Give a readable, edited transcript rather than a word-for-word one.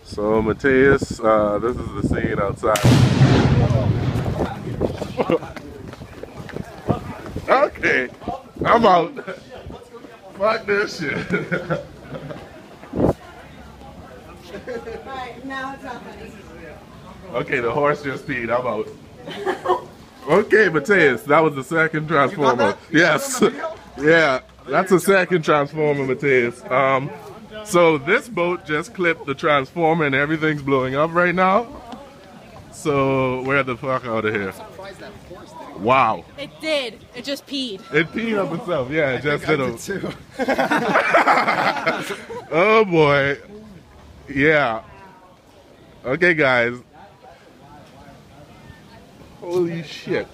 So Mateus, this is the scene outside. Okay, I'm out. Fuck this shit. Alright, now it's not funny. Okay, the horse just peed. I'm out. Okay, Mateus, that was the second transformer. Yes. Yeah, that's the second transformer, Mateus. So this boat just clipped the transformer and everything's blowing up right now. So we're the fuck out of here. Wow. It did. It just peed. It peed up itself. Yeah, it just did a... Oh boy. Yeah. Okay, guys. Holy shit.